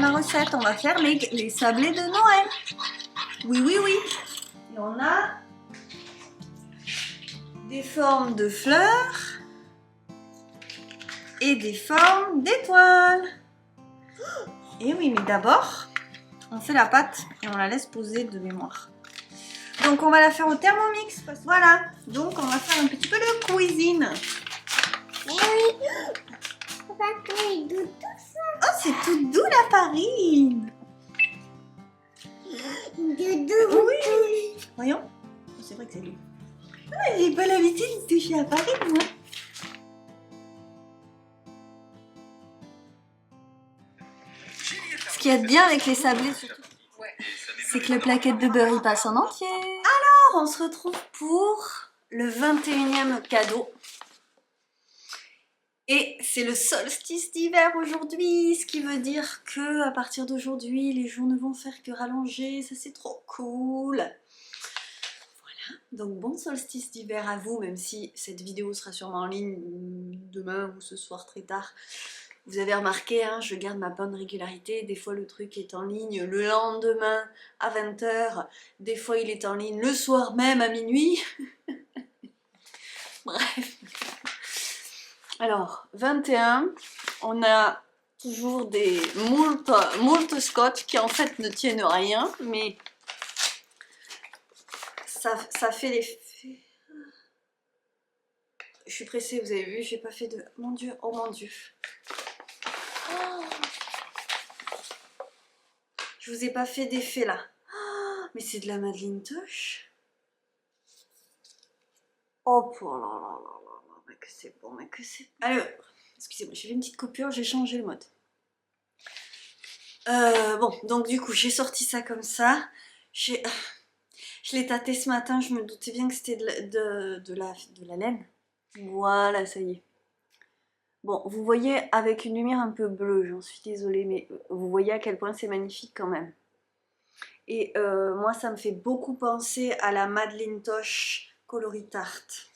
ma recette. On va faire les sablés de Noël. Oui, oui, oui. Et on a des formes de fleurs et des formes d'étoiles. Et oui, mais d'abord, on fait la pâte et on la laisse poser de mémoire. Donc on va la faire au Thermomix. Voilà, donc on va faire un petit peu de cuisine. Oui. Papa, il doux tout ça. Oh, c'est tout doux la farine. Doudou. Oui. Voyons. C'est vrai que c'est doux. Ah, j'ai pas l'habitude de toucher à la farine, moi. Ce qu'il y a de bien avec les sablés, surtout, c'est que la plaquette de beurre, il passe en entier. Alors, on se retrouve pour le 21e cadeau. Et c'est le solstice d'hiver aujourd'hui, ce qui veut dire que à partir d'aujourd'hui, les jours ne vont faire que rallonger, ça c'est trop cool. Voilà, donc bon solstice d'hiver à vous, même si cette vidéo sera sûrement en ligne demain ou ce soir très tard. Vous avez remarqué, hein, je garde ma bonne régularité, des fois le truc est en ligne le lendemain à 20 h, des fois il est en ligne le soir même à minuit. Bref. Alors, 21, on a toujours des moult scotch qui en fait ne tiennent rien, mais ça fait l'effet. Je suis pressée, vous avez vu, j'ai pas fait de... Mon Dieu, oh mon Dieu. Oh, je vous ai pas fait d'effet là. Oh, mais c'est de la Madeleine Tosh. Oh, là là là là, mais que c'est bon, mais que c'est... Allez, excusez-moi, j'ai fait une petite coupure, j'ai changé le mode. Bon, donc du coup, j'ai sorti ça comme ça. Je l'ai tâté ce matin, je me doutais bien que c'était de la laine. Voilà, ça y est. Bon, vous voyez avec une lumière un peu bleue, j'en suis désolée, mais vous voyez à quel point c'est magnifique quand même. Et moi, ça me fait beaucoup penser à la Madeleine Tosh coloris tarte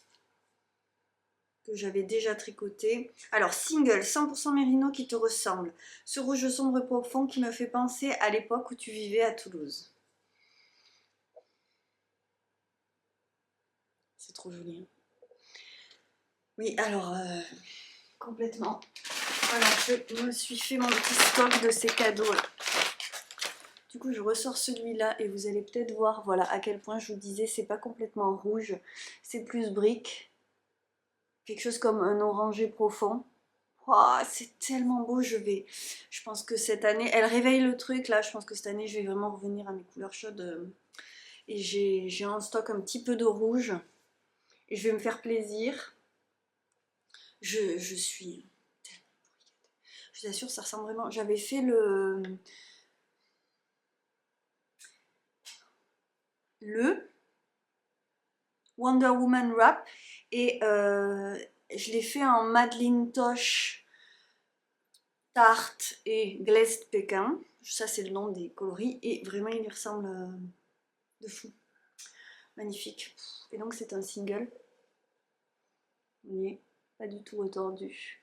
que j'avais déjà tricoté. Alors, single, 100% mérino qui te ressemble. Ce rouge sombre profond qui me fait penser à l'époque où tu vivais à Toulouse. C'est trop joli. Hein. Oui, alors, complètement. Voilà, je me suis fait mon petit stock de ces cadeaux là. Du coup, je ressors celui-là et vous allez peut-être voir, voilà, à quel point je vous disais, c'est pas complètement rouge, c'est plus brique. Quelque chose comme un orangé profond. Oh, c'est tellement beau, je pense que cette année, elle réveille le truc là, je pense que cette année, je vais vraiment revenir à mes couleurs chaudes. Et j'ai en stock un petit peu de rouge. Et je vais me faire plaisir. Je suis tellement bruyante. Je vous assure, ça ressemble vraiment... J'avais fait le Wonder Woman Wrap et je l'ai fait en Madeleine Tosh tarte et glazed pékin. Ça c'est le nom des coloris et vraiment il y ressemble de fou. Magnifique. Et donc c'est un single. Vous voyez, pas du tout retordu.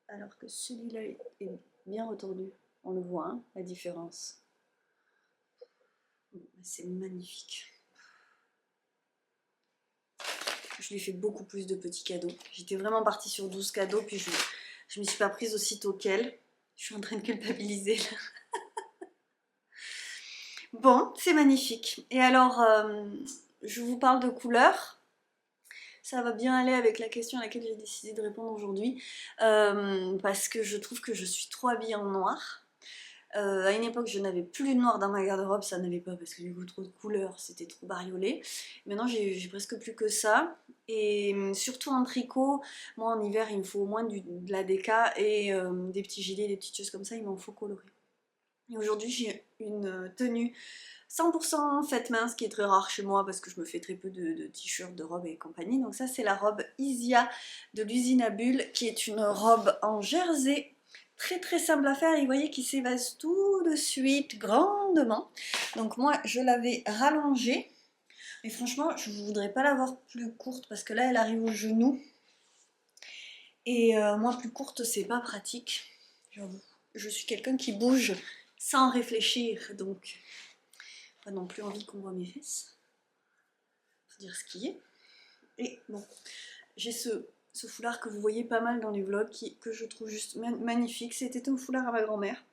Alors que celui-là est bien retordu. On le voit, hein, la différence. C'est magnifique. Je lui ai fait beaucoup plus de petits cadeaux. J'étais vraiment partie sur 12 cadeaux, puis je ne m'y suis pas prise aussitôt qu'elle. Je suis en train de culpabiliser là. Bon, c'est magnifique. Et alors, je vous parle de couleurs. Ça va bien aller avec la question à laquelle j'ai décidé de répondre aujourd'hui. Parce que je trouve que je suis trop habillée en noir. À une époque, je n'avais plus de noir dans ma garde-robe, ça n'allait pas parce que du coup, trop de couleurs, c'était trop bariolé. Maintenant, j'ai presque plus que ça. Et surtout en tricot, moi en hiver, il me faut au moins de la déca et des petits gilets, des petites choses comme ça, il m'en faut colorer. Et aujourd'hui, j'ai une tenue 100% faite main, ce qui est très rare chez moi parce que je me fais très peu de t-shirts, de robes et compagnie. Donc ça, c'est la robe Isia de l'usine à bulles, qui est une robe en jersey. Très très simple à faire et vous voyez qu'il s'évase tout de suite grandement. Donc moi je l'avais rallongée. Mais franchement je ne voudrais pas l'avoir plus courte parce que là elle arrive au genou. Et moi plus courte c'est pas pratique. J'avoue. je suis quelqu'un qui bouge sans réfléchir, donc pas non plus envie qu'on voit mes fesses. Faut dire ce qui est. Et bon, j'ai ce foulard que vous voyez pas mal dans les vlogs, que je trouve juste magnifique. C'était un foulard à ma grand-mère.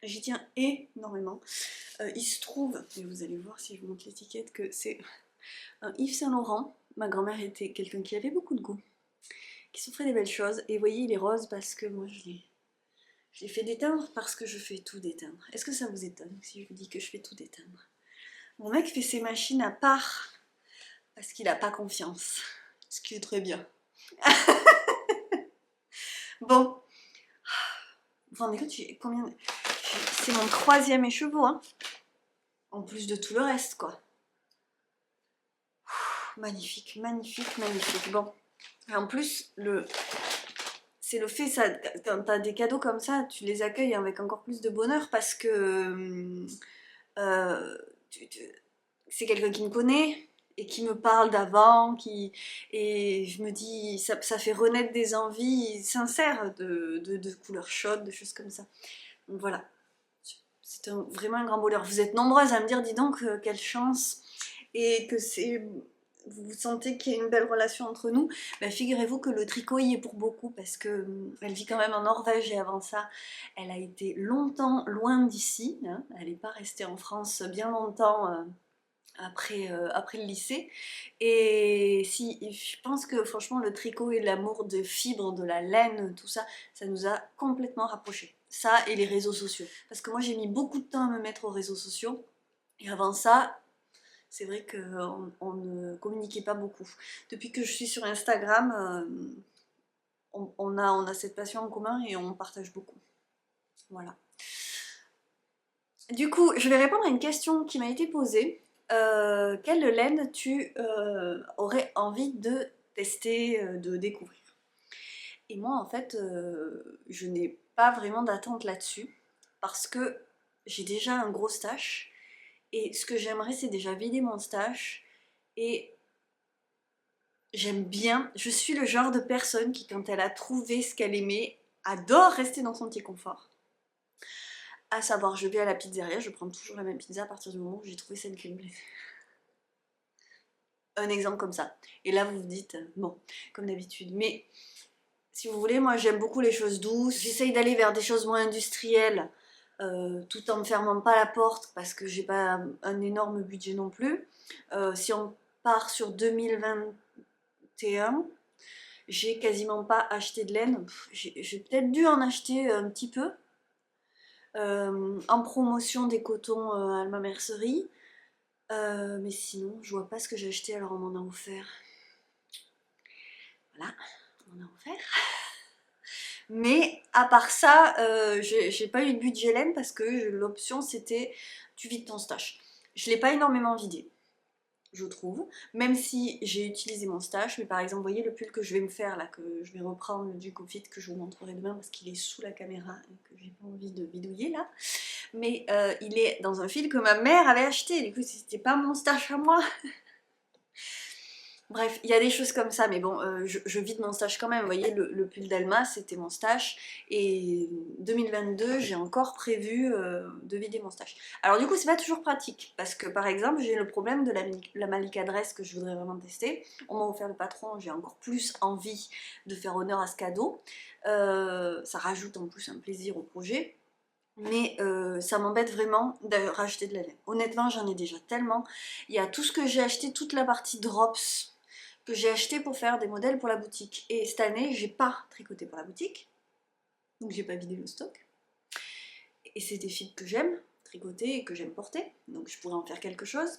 J'y tiens énormément. Il se trouve, et vous allez voir si je vous montre l'étiquette, que c'est un Yves Saint Laurent. Ma grand-mère était quelqu'un qui avait beaucoup de goût, qui s'offrait des belles choses. Et vous voyez, il est rose parce que moi je l'ai fait déteindre, parce que je fais tout déteindre. Est-ce que ça vous étonne si je vous dis que je fais tout déteindre? Mon mec fait ses machines à part parce qu'il n'a pas confiance. Ce qui est très bien. Bon. Vous vous rendez compte, combien... C'est mon 3e écheveau, hein. En plus de tout le reste, quoi. Magnifique, magnifique, magnifique. Bon. Et en plus, c'est le fait, ça, quand t'as des cadeaux comme ça, tu les accueilles avec encore plus de bonheur parce que c'est quelqu'un qui me connaît et qui me parle d'avant, et je me dis, ça fait renaître des envies sincères de couleurs chaudes, de choses comme ça. Donc voilà, c'est vraiment un grand bonheur. Vous êtes nombreuses à me dire, dis donc, quelle chance, et que vous sentez qu'il y a une belle relation entre nous. Ben, figurez-vous que le tricot y est pour beaucoup, parce que elle vit quand même en Norvège, et avant ça, elle a été longtemps loin d'ici, hein. Elle n'est pas restée en France bien longtemps après le lycée. Et si, je pense que franchement le tricot et l'amour de fibres, de la laine, tout ça, ça nous a complètement rapprochés. Ça et les réseaux sociaux. Parce que moi j'ai mis beaucoup de temps à me mettre aux réseaux sociaux. Et avant ça, c'est vrai qu'on ne communiquait pas beaucoup. Depuis que je suis sur Instagram, on a cette passion en commun et on partage beaucoup. Voilà. Du coup, je vais répondre à une question qui m'a été posée. Quelle laine tu aurais envie de tester, de découvrir? Et moi, en fait, je n'ai pas vraiment d'attente là-dessus, parce que j'ai déjà un gros stash, et ce que j'aimerais, c'est déjà vider mon stash, et j'aime bien, je suis le genre de personne qui, quand elle a trouvé ce qu'elle aimait, adore rester dans son petit confort. À savoir, je vais à la pizzeria, je prends toujours la même pizza à partir du moment où j'ai trouvé celle qui me plaît. Un exemple comme ça. Et là, vous vous dites, bon, comme d'habitude. Mais si vous voulez, moi j'aime beaucoup les choses douces. J'essaye d'aller vers des choses moins industrielles, tout en ne fermant pas la porte parce que j'ai pas un énorme budget non plus. Si on part sur 2021, j'ai quasiment pas acheté de laine. J'ai peut-être dû en acheter un petit peu. En promotion des cotons Alma Mercerie. Mais sinon, je vois pas ce que j'ai acheté, alors on m'en a offert. Voilà, on m'en a offert. Mais à part ça, j'ai pas eu de budget laine parce que l'option c'était tu vides ton stash. Je l'ai pas énormément vidé, je trouve, même si j'ai utilisé mon stash. Mais par exemple, vous voyez le pull que je vais me faire là, que je vais reprendre du Cofit, que je vous montrerai demain parce qu'il est sous la caméra et que j'ai pas envie de bidouiller là. Mais il est dans un fil que ma mère avait acheté, du coup c'était pas mon stash à moi. Bref, il y a des choses comme ça, mais bon, je vide mon stage quand même. Vous voyez, le pull d'Alma, c'était mon stage. Et 2022, j'ai encore prévu de vider mon stage. Alors du coup, c'est pas toujours pratique. Parce que par exemple, j'ai le problème de la Malika Dress que je voudrais vraiment tester. On m'a offert le patron, j'ai encore plus envie de faire honneur à ce cadeau. Ça rajoute en plus un plaisir au projet. Mais ça m'embête vraiment de racheter de la laine. Honnêtement, j'en ai déjà tellement. Il y a tout ce que j'ai acheté, toute la partie drops que j'ai acheté pour faire des modèles pour la boutique. Et cette année, j'ai pas tricoté pour la boutique, donc j'ai pas vidé le stock. Et c'est des fils que j'aime tricoter et que j'aime porter, donc je pourrais en faire quelque chose,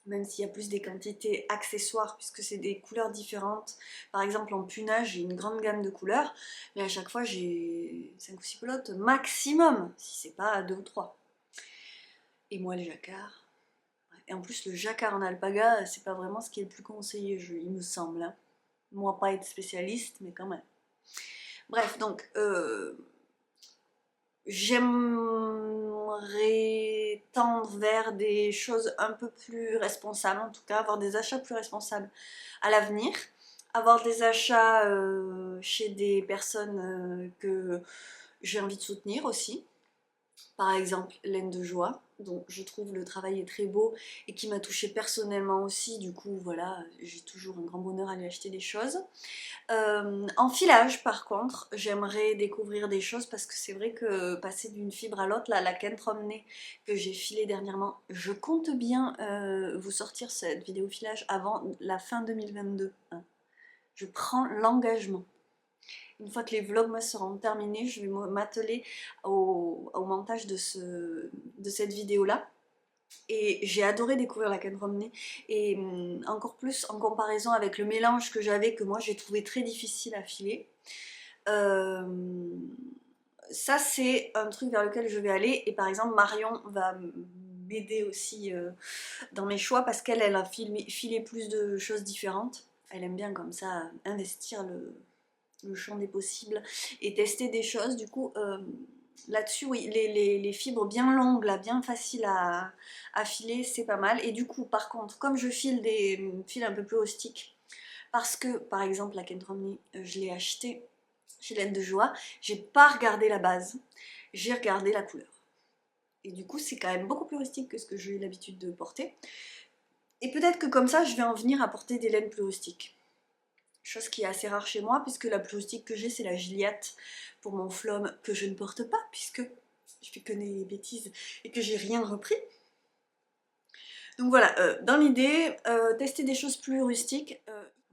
même s'il y a plus des quantités accessoires, puisque c'est des couleurs différentes. Par exemple, en punage, j'ai une grande gamme de couleurs, mais à chaque fois, j'ai 5 ou 6 pelotes maximum, si c'est pas 2 ou 3. Et moi, les jacquards. Et en plus, le jacquard en alpaga, c'est pas vraiment ce qui est le plus conseillé, il me semble. Hein. Moi, pas être spécialiste, mais quand même. Bref, donc, j'aimerais tendre vers des choses un peu plus responsables, en tout cas, avoir des achats plus responsables à l'avenir. Avoir des achats chez des personnes que j'ai envie de soutenir aussi. Par exemple, Laine de Joie, dont je trouve le travail est très beau et qui m'a touchée personnellement aussi, du coup voilà, j'ai toujours un grand bonheur à lui acheter des choses. En filage par contre, j'aimerais découvrir des choses parce que c'est vrai que passer d'une fibre à l'autre, là, la Kent Romney que j'ai filée dernièrement, je compte bien vous sortir cette vidéo filage avant la fin 2022. Hein. Je prends l'engagement. Une fois que les vlogmas seront terminés, je vais m'atteler au montage de cette vidéo-là. Et j'ai adoré découvrir la Ken Romney et encore plus en comparaison avec le mélange que j'avais, que moi j'ai trouvé très difficile à filer. Ça c'est un truc vers lequel je vais aller, et par exemple Marion va m'aider aussi dans mes choix parce qu'elle a filé plus de choses différentes. Elle aime bien comme ça investir le champ des possibles et tester des choses. Du coup, là-dessus, oui, les fibres bien longues, là, bien faciles à filer, c'est pas mal. Et du coup, par contre, comme je file des fils un peu plus rustiques, parce que, par exemple, la Kent Romney, je l'ai acheté chez Laine de Joie, j'ai pas regardé la base, j'ai regardé la couleur. Et du coup, c'est quand même beaucoup plus rustique que ce que j'ai l'habitude de porter. Et peut-être que comme ça, je vais en venir à porter des laines plus rustiques. Chose qui est assez rare chez moi, puisque la plus rustique que j'ai, c'est la Gilliatt pour mon flum, que je ne porte pas, puisque je fais que des bêtises et que j'ai rien repris. Donc voilà, dans l'idée, tester des choses plus rustiques.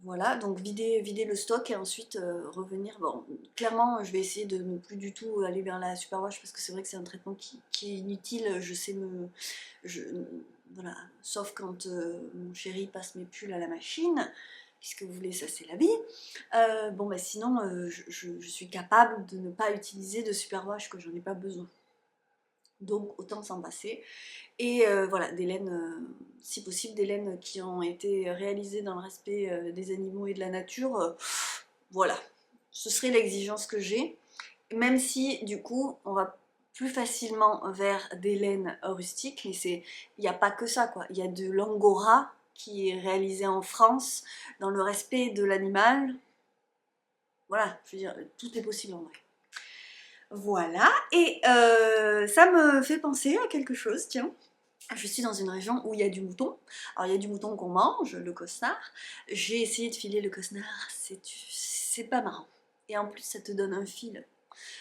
Voilà, donc vider le stock et ensuite revenir. Bon, clairement, je vais essayer de ne plus du tout aller vers la superwash parce que c'est vrai que c'est un traitement qui est inutile. Je sais voilà, sauf quand mon chéri passe mes pulls à la machine. Qu'est-ce que vous voulez, ça c'est la vie. Bon bah sinon, je suis capable de ne pas utiliser de superwash que j'en ai pas besoin. Donc autant s'en passer. Et voilà, des laines, si possible, des laines qui ont été réalisées dans le respect des animaux et de la nature. Voilà, ce serait l'exigence que j'ai. Même si du coup, on va plus facilement vers des laines rustiques, mais il n'y a pas que ça quoi. Il y a de l'angora qui est réalisé en France dans le respect de l'animal. Voilà, je veux dire, tout est possible en vrai. Voilà, et ça me fait penser à quelque chose, tiens. Je suis dans une région où il y a du mouton. Alors il y a du mouton qu'on mange, le costard. J'ai essayé de filer le costard, c'est pas marrant. Et en plus ça te donne un fil.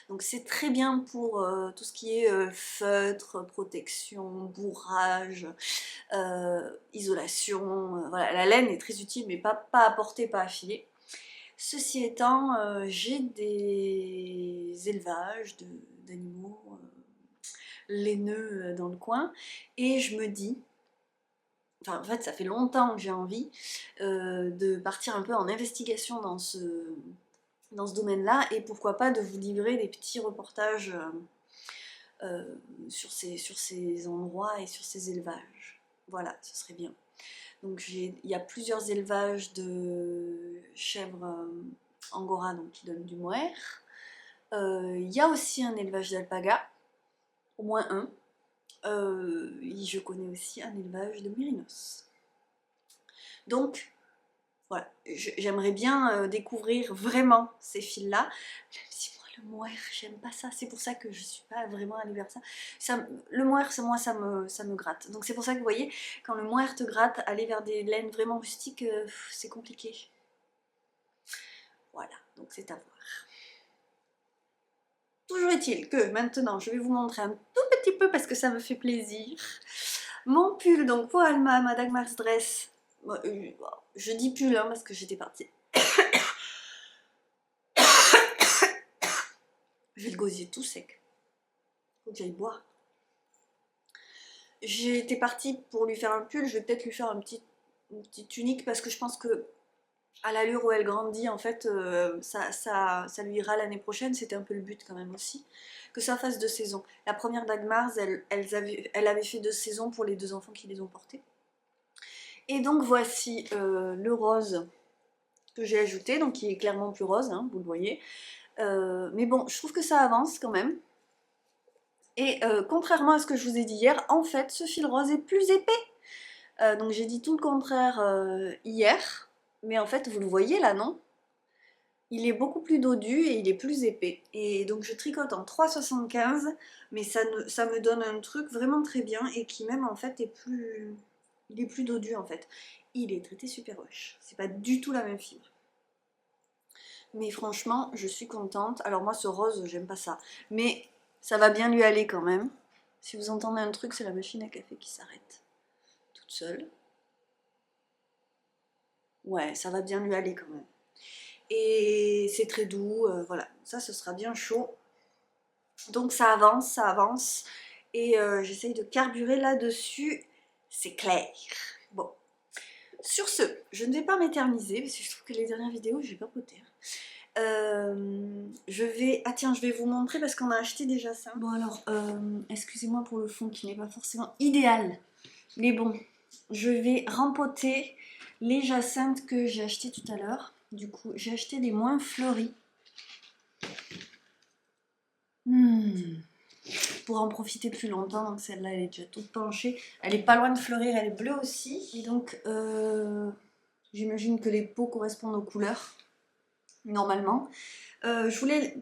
Donc c'est très bien pour tout ce qui est feutre, protection, bourrage, isolation. Voilà, la laine est très utile mais pas à porter, pas à filer. Ceci étant, j'ai des élevages d'animaux laineux dans le coin et je me dis, enfin en fait ça fait longtemps que j'ai envie de partir un peu en investigation dans ce domaine-là et pourquoi pas de vous livrer des petits reportages sur ces endroits et sur ces élevages. Voilà, ce serait bien. Donc il y a plusieurs élevages de chèvres angora donc qui donnent du mohair. Il y a aussi un élevage d'alpaga, au moins un. Je connais aussi un élevage de mérinos. Donc voilà, j'aimerais bien découvrir vraiment ces fils-là. Même si moi le mohair, j'aime pas ça. C'est pour ça que je suis pas vraiment allée vers ça. Le mohair, moi ça me gratte. Donc c'est pour ça que vous voyez, quand le mohair te gratte, aller vers des laines vraiment rustiques, c'est compliqué. Voilà, donc c'est à voir. Toujours est-il que maintenant, je vais vous montrer un tout petit peu parce que ça me fait plaisir. Mon pull, donc pour Alma, ma Dagmar's Dress. Je dis pull hein, parce que j'étais partie. J'ai le gosier tout sec. Faut que j'aille boire. J'étais partie pour lui faire un pull. Je vais peut-être lui faire une petite tunique parce que je pense que à l'allure où elle grandit, en fait, ça lui ira l'année prochaine. C'était un peu le but quand même aussi. Que ça fasse 2 saisons. La première Dagmar's, elle avait fait 2 saisons pour les 2 enfants qui les ont portés. Et donc voici le rose que j'ai ajouté, donc qui est clairement plus rose, hein, vous le voyez. Mais bon, je trouve que ça avance quand même. Et contrairement à ce que je vous ai dit hier, en fait, ce fil rose est plus épais. Donc j'ai dit tout le contraire hier. Mais en fait, vous le voyez là, non? il est beaucoup plus dodu et il est plus épais. Et donc je tricote en 3,75, mais ça me donne un truc vraiment très bien et qui même en fait il est plus dodu en fait. Il est traité superwash. C'est pas du tout la même fibre. Mais franchement, je suis contente. Alors moi, ce rose, j'aime pas ça. Mais ça va bien lui aller quand même. Si vous entendez un truc, c'est la machine à café qui s'arrête. Toute seule. Ouais, ça va bien lui aller quand même. Et c'est très doux. Voilà, ça, ce sera bien chaud. Donc ça avance, ça avance. Et j'essaye de carburer là-dessus. C'est clair. Bon. Sur ce, je ne vais pas m'éterniser parce que je trouve que les dernières vidéos, j'ai papoté. Je vais vous montrer parce qu'on a acheté déjà ça. Bon alors, excusez-moi pour le fond qui n'est pas forcément idéal. Mais bon, je vais rempoter les jacinthes que j'ai acheté tout à l'heure. Du coup, j'ai acheté des moins fleuris. Pour en profiter plus longtemps, donc celle-là elle est déjà toute penchée. Elle est pas loin de fleurir, elle est bleue aussi. Et donc, j'imagine que les peaux correspondent aux couleurs. Normalement. Je voulais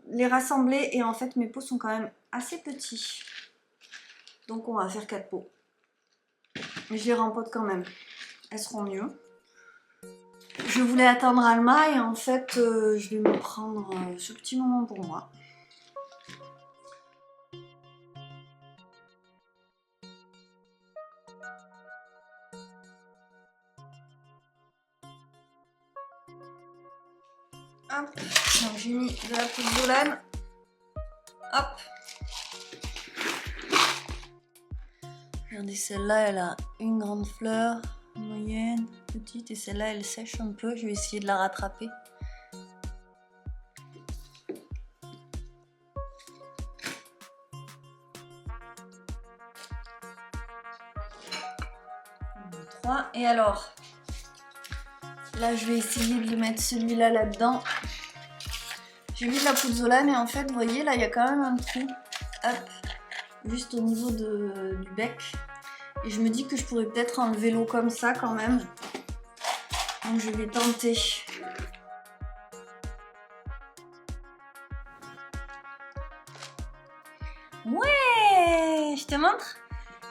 les rassembler et en fait mes pots sont quand même assez petits. Donc on va faire 4 pots. Mais je les rempote quand même. Elles seront mieux. Je voulais attendre Alma et en fait je vais me prendre ce petit moment pour moi. Hop, donc j'ai mis de la pouzzolane. Hop. Regardez, celle-là, elle a une grande fleur, moyenne, petite, et celle-là, elle sèche un peu. Je vais essayer de la rattraper. Et alors, là, je vais essayer de mettre celui-là là-dedans. J'ai mis de la pouzzolane et en fait, vous voyez, là, il y a quand même un trou. Hop, juste au niveau du bec. Et je me dis que je pourrais peut-être enlever l'eau comme ça quand même. Donc, je vais tenter. Ouais, je te montre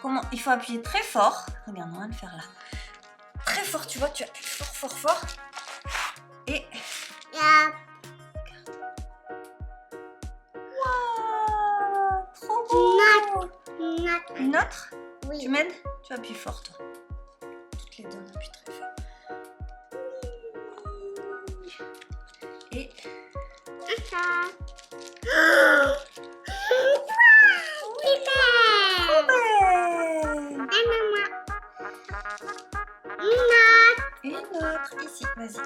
comment il faut appuyer très fort. Regarde, on va le faire là. Très fort, tu vois, tu appuies fort, fort, fort. Et... Waouh, trop beau. Une autre? Oui. Tu m'aides? Tu appuies fort, toi. Toutes les deux, on appuie très fort. Et... Une autre, ici, vas-y.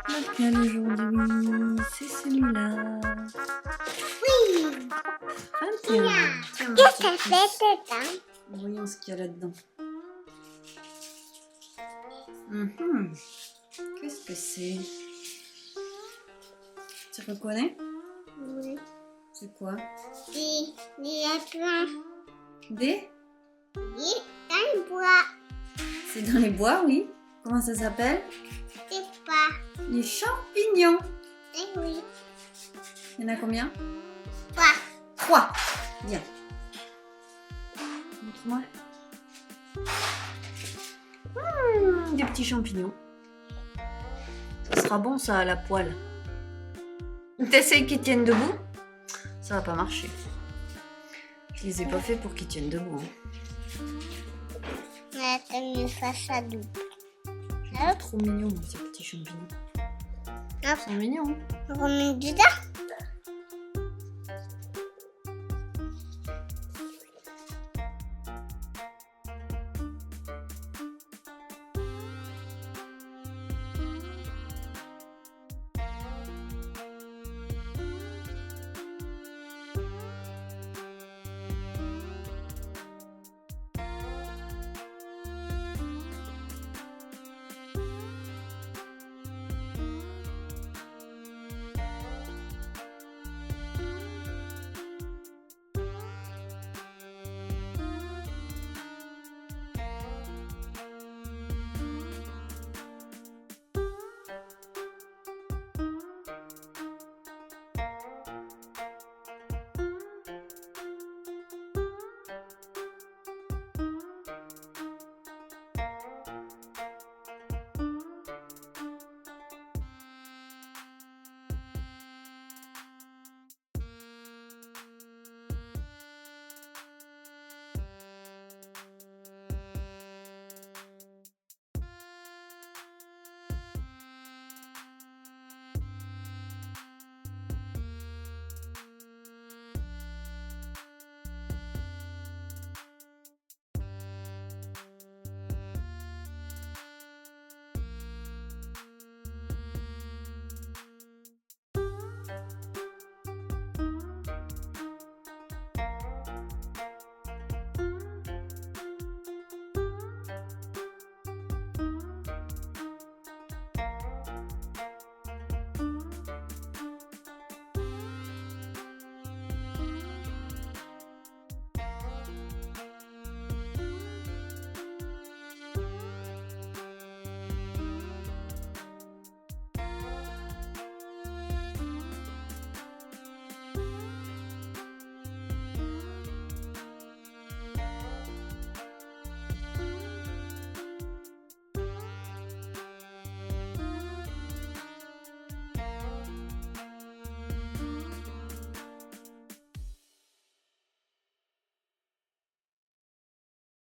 Lequel aujourd'hui? C'est celui-là. Oui. 21. Qu'est-ce que ça fait dedans? Voyons ce qu'il y a là-dedans. Qu'est-ce que c'est? Tu reconnais? Oui. C'est quoi? Des lapins. Des? Dans le bois. C'est dans les bois, oui. Comment ça s'appelle? Je sais pas. Les champignons. Eh oui. Il y en a combien? 3. 3. Bien. Montre-moi. Des petits champignons. Ça sera bon ça à la poêle. T'essayes qu'ils tiennent debout? Ça va pas marcher. Je les ai pas fait pour qu'ils tiennent debout. Mais attends, je fais ça double. Trop mignon ces petits champignons. Ils sont mignons. On remet dedans?